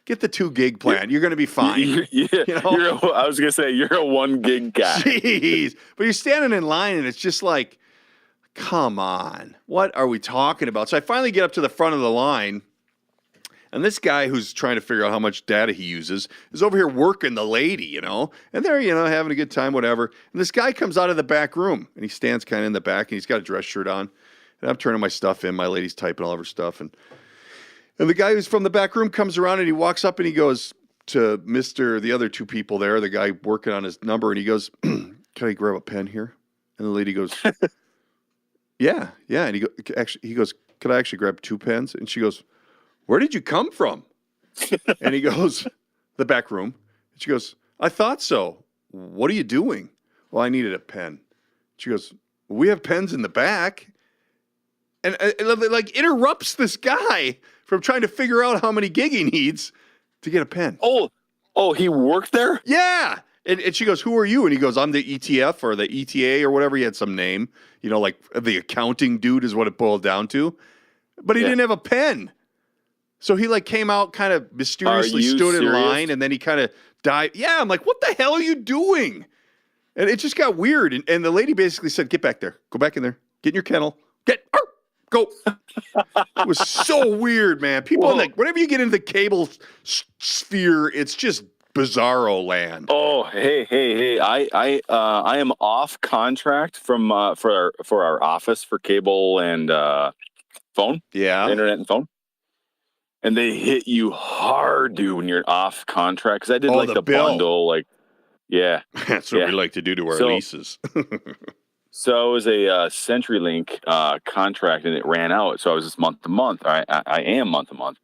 get the 2 gig plan. You're going to be fine. I was going to say, you're a 1 gig guy. Jeez. But you're standing in line and it's just like, come on. What are we talking about? So I finally get up to the front of the line. And this guy who's trying to figure out how much data he uses is over here working the lady, and they're, having a good time, whatever. And this guy comes out of the back room and he stands kind of in the back and he's got a dress shirt on. And I'm turning my stuff in. My lady's typing all of her stuff. And And the guy who's from the back room comes around and he walks up and he goes to Mr. the other two people there, the guy working on his number, and he goes, "Can I grab a pen here?" And the lady goes, "Yeah." And he goes, "Could I actually grab 2 pens?" And she goes, "Where did you come from?" And he goes, "The back room." And she goes, "I thought so. What are you doing?" "Well, I needed a pen." She goes, "We have pens in the back." And like interrupts this guy from trying to figure out how many gig he needs to get a pen. Oh, he worked there? Yeah. And she goes, "Who are you?" And he goes, "I'm the ETF or the ETA or whatever." He had some name, like the accounting dude is what it boiled down to. But he didn't have a pen. So he like came out kind of mysteriously stood in line and then he kind of died. Yeah. I'm like, what the hell are you doing? And it just got weird. And the lady basically said, "Get back there. Go back in there. Get in your kennel. Go." It was so weird, man. People whenever you get into the cable sphere, it's just bizarro land. Oh, hey! I am off contract from for our office for cable and phone. Yeah, internet and phone. And they hit you hard, dude, when you're off contract. Because I did the bundle, yeah. That's what we like to do to our leases. So it was a CenturyLink contract, and it ran out. So I was just month to month. I am month to month.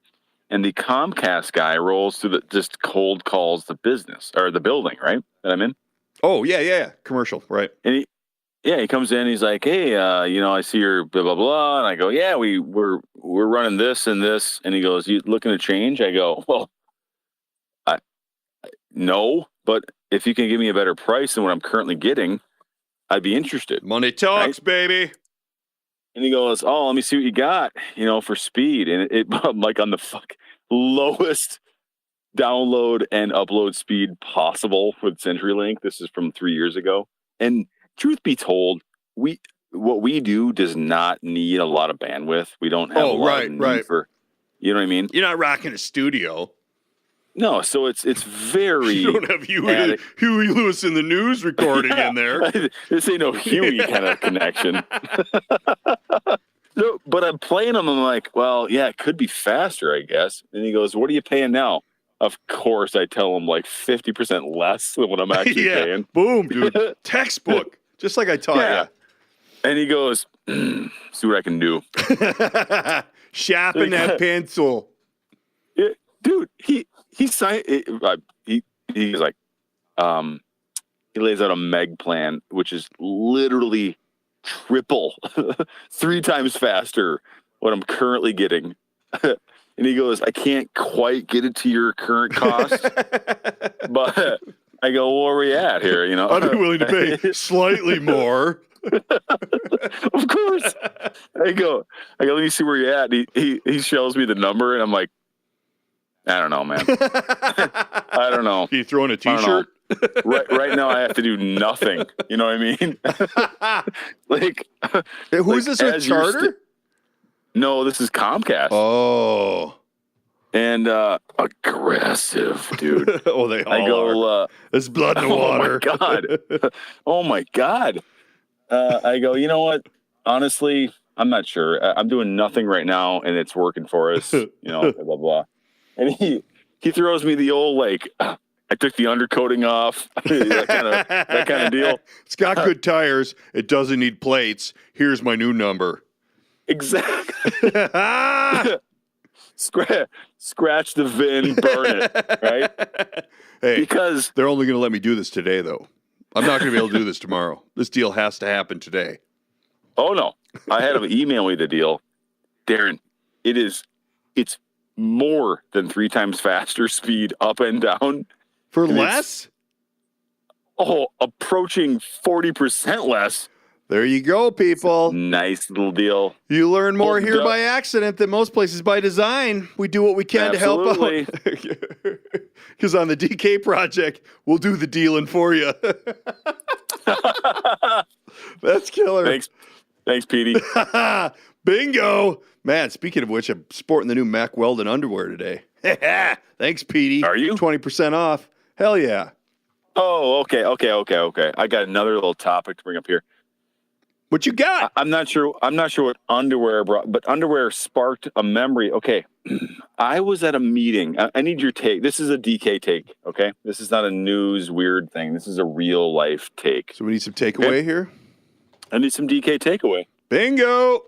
And the Comcast guy rolls through just cold calls the business or the building, right, that I'm in. Oh, yeah. Commercial, right. And he comes in. He's like, "Hey, I see your blah, blah, blah." And I go, "Yeah, we're running this and this." And he goes, "You looking to change?" I go, "Well, no, but if you can give me a better price than what I'm currently getting, I'd be interested." Money talks, baby. And he goes, "Oh, let me see what you got, for speed." And I'm like on the lowest download and upload speed possible with CenturyLink. This is from 3 years ago. And truth be told, what we do does not need a lot of bandwidth. We don't have a lot of need for, you know what I mean? You're not rocking a studio. No, so it's very. You don't have Huey Lewis in the news recording in there. This ain't no Huey kind of connection. No, but I'm playing them. I'm like, well, yeah, it could be faster, I guess. And he goes, "What are you paying now?" Of course, I tell him like 50% less than what I'm actually paying. Boom, dude. Textbook. Just like I taught you. And he goes, "See what I can do." Sharpen that pencil. Yeah, dude, he signed. He's like, he lays out a meg plan, which is literally triple, 3 times faster what I'm currently getting. And he goes, "I can't quite get it to your current cost," but I go, "Well, where are we at here?" I'd be willing to pay slightly more. Of course. I go, "Let me see where you're at." And he shows me the number, and I'm like, "I don't know, man. I don't know." You throwing a t-shirt? Right now, I have to do nothing. You know what I mean? Who's this with, Charter? No, this is Comcast. Oh. And aggressive, dude. Oh, they all are. There's blood in the water. Oh, my God. Oh, my God. I go, "You know what? Honestly, I'm not sure. I'm doing nothing right now, and it's working for us. Blah, blah, blah." And he throws me the old, I took the undercoating off, that kind of deal. It's got good tires. It doesn't need plates. Here's my new number. Exactly. Scratch the VIN, burn it, right? Hey, because they're only going to let me do this today, though. I'm not going to be able to do this tomorrow. This deal has to happen today. Oh, no. I had him email me the deal. Darren, it's more than 3 times faster speed up and down. For less? Approaching 40% less. There you go, people. Nice little deal. You learn more here by accident than most places by design. We do what we can to help out. Because on the DK Project, we'll do the dealing for you. That's killer. Thanks, Petey. Bingo. Man, speaking of which, I'm sporting the new Mack Weldon underwear today. Thanks, Petey. Are you? 20% off. Hell yeah. Oh, okay. I got another little topic to bring up here. What you got? I'm not sure what underwear brought, but underwear sparked a memory. Okay. I was at a meeting. I need your take. This is a DK take, okay? This is not a news weird thing. This is a real life take. So we need some takeaway here? I need some DK takeaway. Bingo!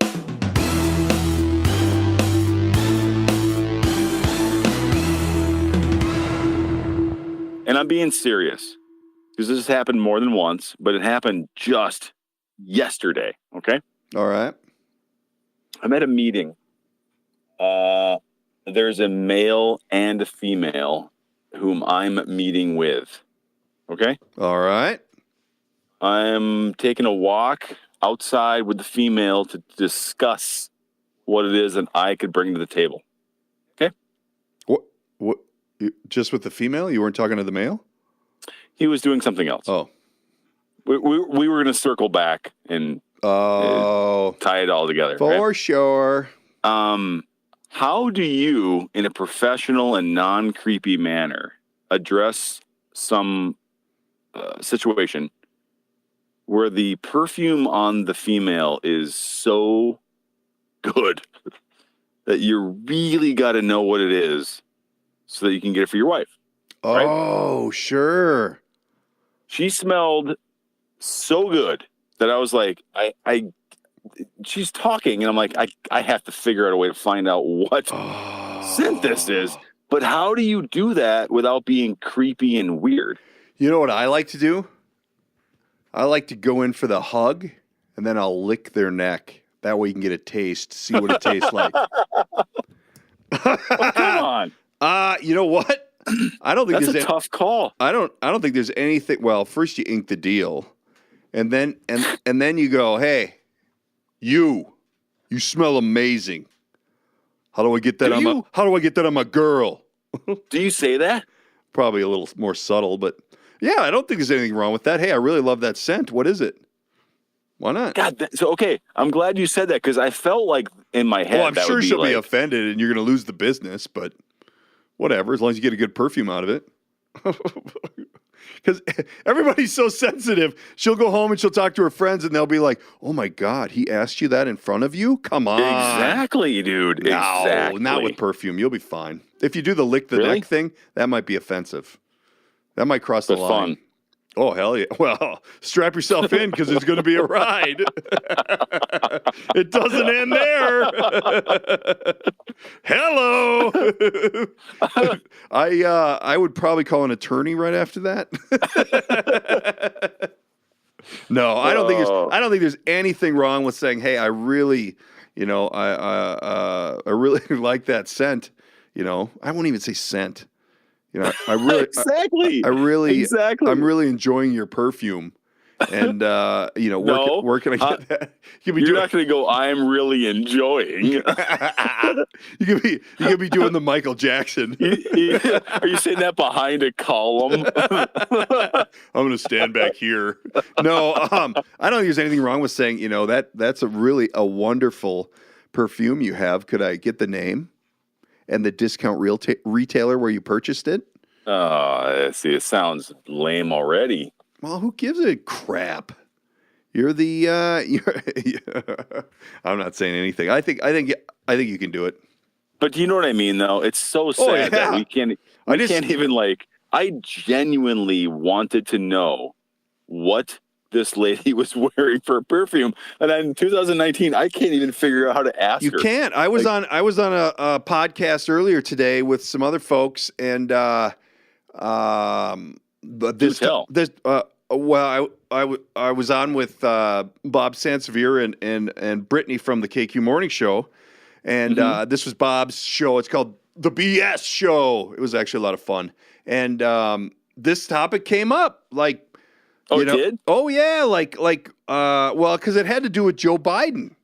And I'm being serious because this has happened more than once, but it happened just yesterday, okay? All right. I'm at a meeting. There's a male and a female whom I'm meeting with, okay? All right. I'm taking a walk outside with the female to discuss what it is that I could bring to the table, okay? What? Just with the female? You weren't talking to the male? He was doing something else. Oh. We were going to circle back and tie it all together. For sure. How do you, in a professional and non-creepy manner, address some situation where the perfume on the female is so good that you really got to know what it is so that you can get it for your wife? Oh, right? Sure. She smelled so good that I was like, she's talking, and I'm like, I have to figure out a way to find out what scent this is. But how do you do that without being creepy and weird? You know what I like to do? I like to go in for the hug, and then I'll lick their neck. That way you can get a taste, see what it tastes like. Oh, come on. You know what? I don't think that's there's a tough call. I don't think there's anything. Well, first you ink the deal, and then you go, hey, you smell amazing. How do I get that how do I get that on my girl? Do you say that? Probably a little more subtle, but yeah, I don't think there's anything wrong with that. Hey, I really love that scent. What is it? Why not? God, so okay, I'm glad you said that because I felt like in my head. Well, I'm that sure would be she'll like, be offended, and you're going to lose the business, but whatever, as long as you get a good perfume out of it. Because everybody's so sensitive. She'll go home and she'll talk to her friends, and they'll be like, "Oh my God, he asked you that in front of you? Come on!" Exactly, dude. No, exactly. Not with perfume. You'll be fine. If you do the lick the neck thing, that might be offensive. That might cross the line. Fun. Oh, hell yeah. Well, strap yourself in because it's going to be a ride. It doesn't end there. Hello. I would probably call an attorney right after that. No, I don't think there's anything wrong with saying, "Hey, I really, I really like that scent." I won't even say scent. I really exactly. I'm really enjoying your perfume, and where can I get that? You're not going to go. I'm really enjoying. You could be doing the Michael Jackson. Are you saying that behind a column? I'm going to stand back here. No, I don't think there's anything wrong with saying that's a wonderful perfume you have. Could I get the name? And the discount retailer where you purchased it? See, it sounds lame already. Well, who gives a crap? You're the. I'm not saying anything. I think you can do it. But do you know what I mean, though? It's so sad that we can't. Can't even I genuinely wanted to know what this lady was wearing for perfume, and in 2019, I can't even figure out how to ask her. You can't. I was on a podcast earlier today with some other folks, and I was on with Bob Sansevier and Brittany from the KQ Morning Show, and this was Bob's show. It's called The BS Show. It was actually a lot of fun, and this topic came up Oh, it did? Oh, yeah. Because it had to do with Joe Biden.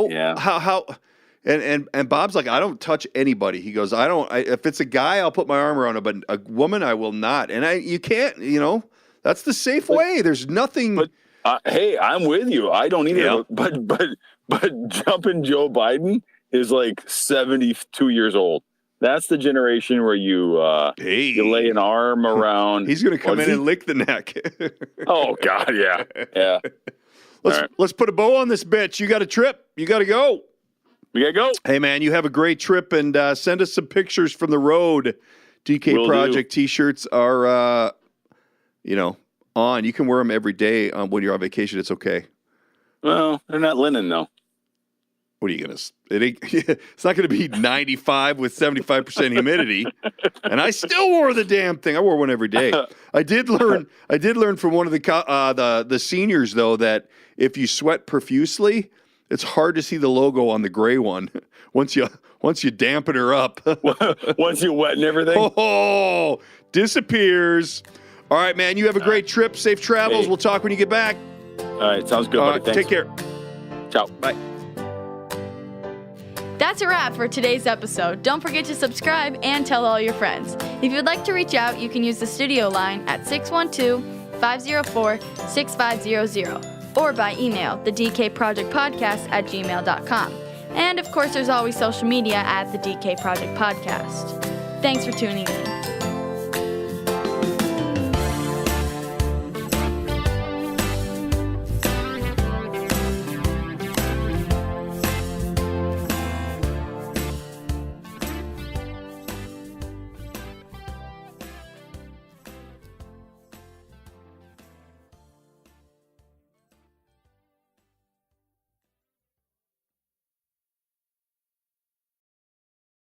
Yeah. How, and Bob's like, I don't touch anybody. He goes, if it's a guy, I'll put my arm around him, but a woman, I will not. And you can't, that's the safe way. There's nothing. But hey, I'm with you. I don't either. Yeah. But jumping Joe Biden is 72 years old. That's the generation where you lay an arm around. He's going to come in and lick the neck. Oh God, yeah. Let's put a bow on this bitch. You got a trip. You got to go. We gotta go. Hey, man, you have a great trip, and send us some pictures from the road. DK Will Project do. T-shirts are, on. You can wear them every day when you're on vacation. It's okay. Well, they're not linen, though. What are you gonna? It's not gonna be 95 with 75% humidity, and I still wore the damn thing. I wore one every day. I did learn from one of the seniors though that if you sweat profusely, it's hard to see the logo on the gray one once you dampen her up. Once you wet and everything, disappears. All right, man. You have a great trip. Safe travels. Hey. We'll talk when you get back. All right, sounds good, buddy. Thanks. Take care. Ciao. Bye. That's a wrap for today's episode. Don't forget to subscribe and tell all your friends. If you'd like to reach out, you can use the studio line at 612-504-6500 or by email, thedkprojectpodcast@gmail.com. And of course, there's always social media at the DK Project Podcast. Thanks for tuning in.